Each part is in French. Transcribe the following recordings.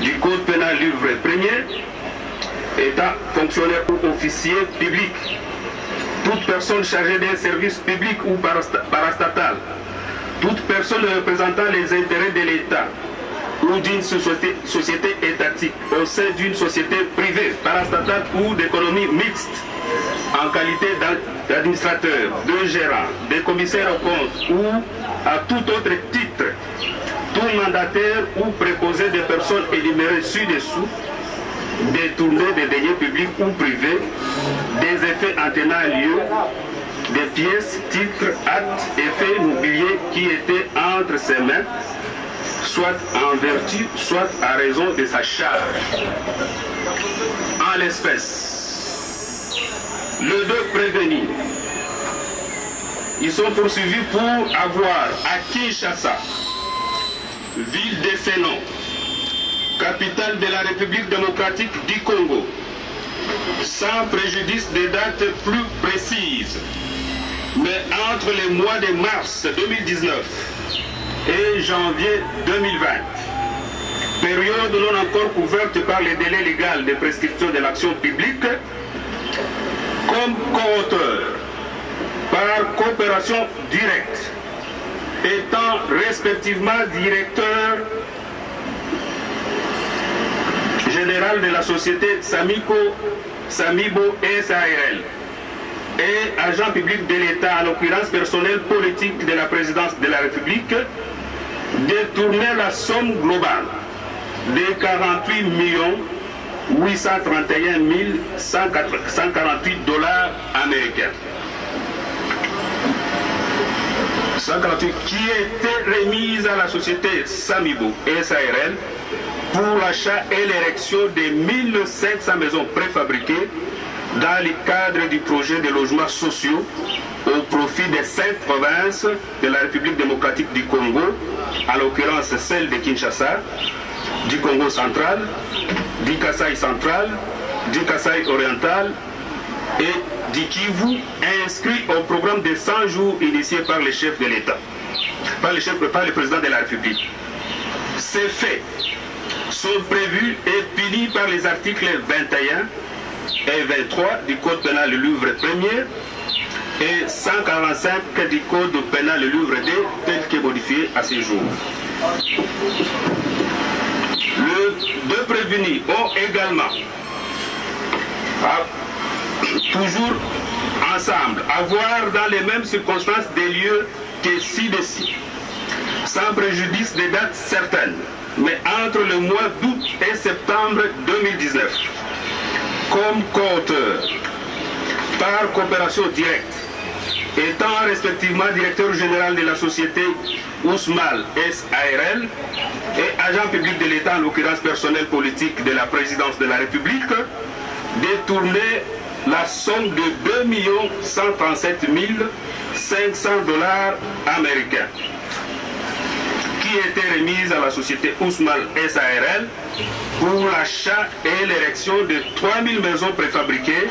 du Code pénal livre 1er, étant fonctionnaire ou officier public, toute personne chargée d'un service public ou parastatal, toute personne représentant les intérêts de l'État ou d'une société étatique au sein d'une société privée, parastatale ou d'économie mixte, en qualité d'administrateur, de gérant, de commissaire aux comptes ou à tout autre titre, tout mandataire ou préposé des personnes énumérées ci-dessous, détourner des deniers publics ou privés, des effets en tenant lieu, des pièces, titres, actes, effets mobiliers qui étaient entre ses mains, soit en vertu, soit à raison de sa charge. En l'espèce, les deux prévenus, ils sont poursuivis pour avoir à Kinshasa, ville de Sénon, capitale de la République démocratique du Congo, sans préjudice des dates plus précises, mais entre les mois de mars 2019 et janvier 2020, période non encore couverte par les délais légaux de prescription de l'action publique, comme co-auteur, par coopération directe, étant respectivement directeur général de la société Samibo SARL et agent public de l'État, en l'occurrence personnel politique de la présidence de la République, détourner la somme globale de 48 831 148 $ américains. 148 qui était remise à la société Samibo SARL pour l'achat et l'érection de 1500 maisons préfabriquées dans le cadre du projet de logements sociaux au profit des 5 provinces de la République démocratique du Congo, en l'occurrence celle de Kinshasa, du Congo central, du Kasaï central, du Kasaï oriental et du Kivu, inscrit au programme de 100 jours initié par les chefs de l'État, par le président de la République. Ces faits sont prévus et punis par les articles 21 et 23 du Code pénal livre 1er et 145 du Code pénal livre 2 tel que modifié à ce jour. Les deux prévenus ont également, toujours ensemble, avoir dans les mêmes circonstances des lieux que ci-dessus, sans préjudice des dates certaines, mais entre le mois d'août et septembre 2019, comme co-auteur, par coopération directe, étant respectivement directeur général de la société Ousmal SARL et agent public de l'État, en l'occurrence personnel politique de la présidence de la République, détourner la somme de 2 137 500 $ américains qui était remise à la société Ousmal SARL pour l'achat et l'érection de 3000 maisons préfabriquées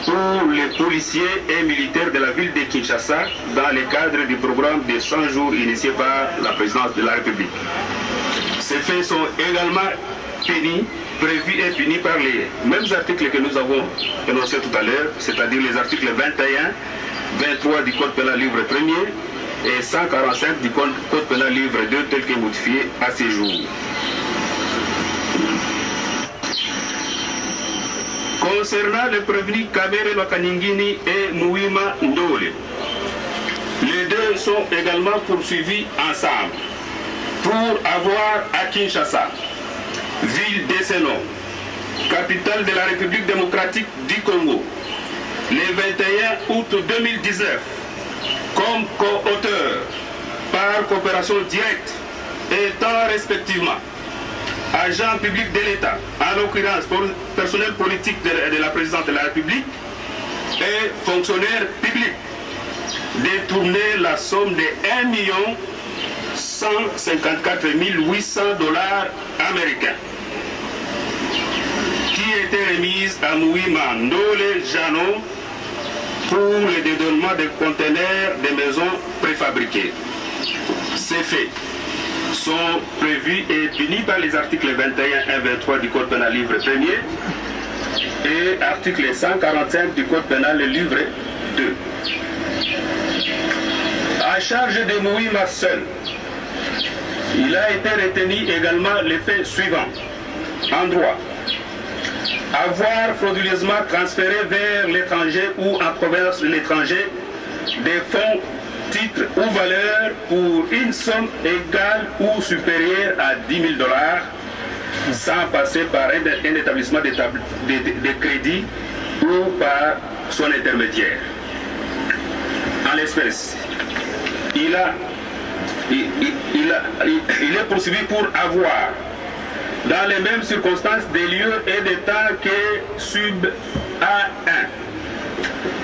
pour les policiers et militaires de la ville de Kinshasa dans le cadre du programme de 100 jours initié par la présidence de la République. Ces faits sont également prévus et punis par les mêmes articles que nous avons énoncés tout à l'heure, c'est-à-dire les articles 21, 23 du Code pénal livre 1er et 145 du Code pénal livre 2 tel que modifié à ce jour. Concernant les prévenus Kabere Lokaningini et Mouima Ndole, les deux sont également poursuivis ensemble pour avoir à Kinshasa, ville de Sénon, capitale de la République démocratique du Congo, le 21 août 2019, comme co-auteur, par coopération directe, étant respectivement agent public de l'État, en l'occurrence personnel politique de la présidence de la République et fonctionnaire public, détourner la somme de 1 154 800 $ américains qui était remise à Mouima Ndole Jano pour le dédonnement des conteneurs des maisons préfabriquées. Ces faits sont prévus et punis par les articles 21 et 23 du Code pénal livre 1er et article 145 du Code pénal livre 2. À charge de Moui Marcel, il a été retenu également les faits suivants. En droit, avoir frauduleusement transféré vers l'étranger ou en province de l'étranger des fonds, titres ou valeurs pour une somme égale ou supérieure à 10 000 $ sans passer par un établissement de crédit ou par son intermédiaire. En l'espèce, il est poursuivi pour avoir, dans les mêmes circonstances, des lieux et des temps que sub A1,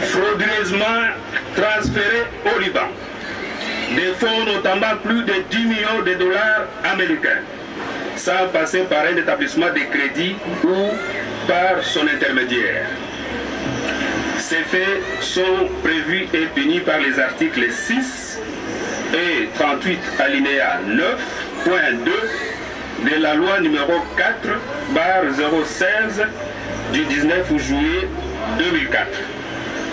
frauduleusement transféré au Liban des fonds, notamment plus de 10 millions de dollars américains, sans passer par un établissement de crédit ou par son intermédiaire. Ces faits sont prévus et punis par les articles 6 et 38 alinéa 9.2 de la loi numéro 4/016 du 19 juillet 2004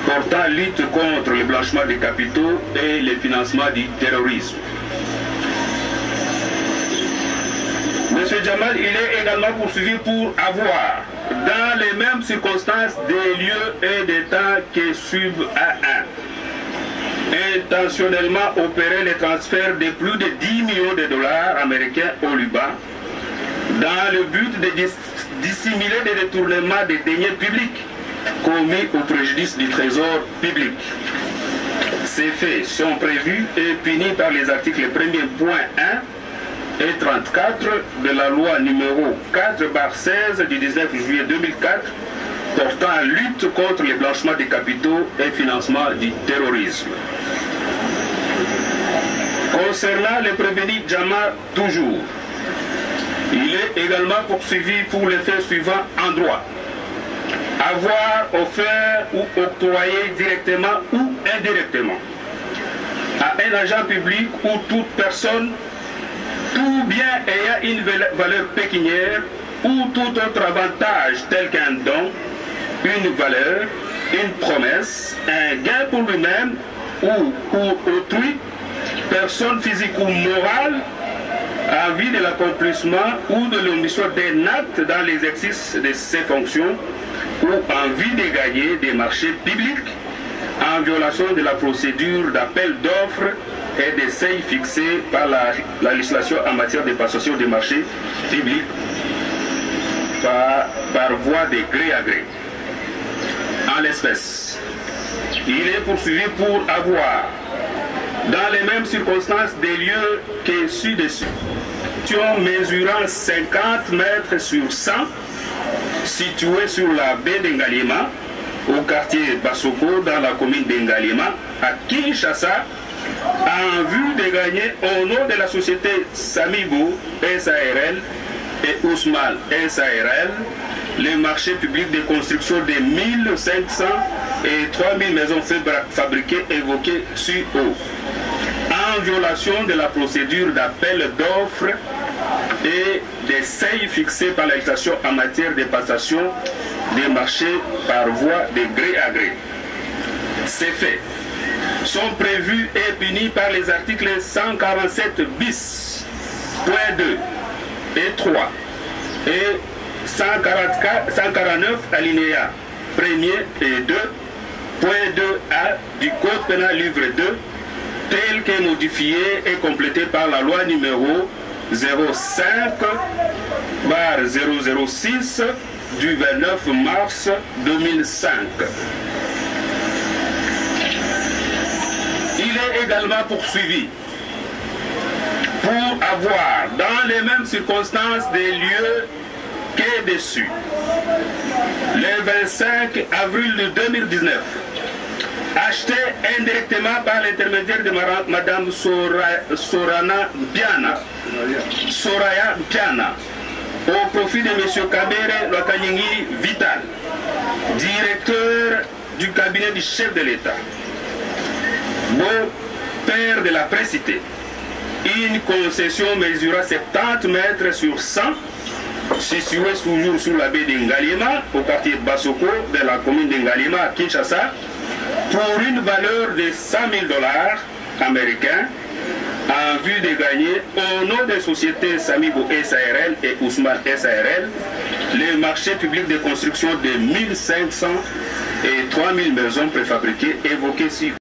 portant lutte contre le blanchiment des capitaux et le financement du terrorisme. Monsieur Jamal, il est également poursuivi pour avoir, dans les mêmes circonstances, des lieux et des temps que sub A1, intentionnellement opéré le transfert de plus de 10 millions de dollars américains au Liban dans le but de dissimuler des détournements des deniers publics commis au préjudice du trésor public. Ces faits sont prévus et punis par les articles 1er.1 et 34 de la loi numéro 4/16 du 19 juillet 2004 portant lutte contre le blanchiment des capitaux et financement du terrorisme. Concernant le prévenu Jamal toujours, il est également poursuivi pour les faits suivants en droit. Avoir offert ou octroyé directement ou indirectement à un agent public ou toute personne tout bien ayant une valeur pécuniaire ou tout autre avantage tel qu'un don, une valeur, une promesse, un gain pour lui-même ou pour autrui, personne physique ou morale, en vue de l'accomplissement ou de l'omission d'un acte dans l'exercice de ses fonctions ou en vue de gagner des marchés publics en violation de la procédure d'appel d'offres et des seuils fixés par la législation en matière de passation des marchés publics par voie de gré à gré. En l'espèce, il est poursuivi pour avoir, dans les mêmes circonstances, des lieux que ci-dessus, mesurant 50 mètres sur 100, situés sur la baie d'Engalima, au quartier Basoko, dans la commune d'Engalima, à Kinshasa, en vue de gagner au nom de la société Samibo SARL et Ousmane SARL les marchés publics de construction de 1500 et 3000 maisons fabriquées évoquées sur haut, en violation de la procédure d'appel d'offres et des seuils fixés par la législation en matière de passation des marchés par voie de gré à gré. Ces faits sont prévus et punis par les articles 147 bis, point 2 et 3 et 149 alinéa 1er et 2, point 2a du Code pénal livre 2, tel que modifié et complété par la loi numéro 05/006 du 29 mars 2005. Il est également poursuivi pour avoir, dans les mêmes circonstances, des lieux qu'est dessus. Le 25 avril 2019, acheté indirectement par l'intermédiaire de Madame Soraya Mpiana, au profit de M. Kabere Lwakanyingi Vital, directeur du cabinet du chef de l'État, beau-père de la précité, une concession mesurant 70 mètres sur 100, située toujours sous la baie d'Ngalima, au quartier Basoko, de la commune d'Ngalima à Kinshasa, pour une valeur de 100 000 $ américains, en vue de gagner au nom des sociétés Samigo SARL et Ousmane SARL les marchés publics de construction de 1500 et 3000 maisons préfabriquées évoquées ci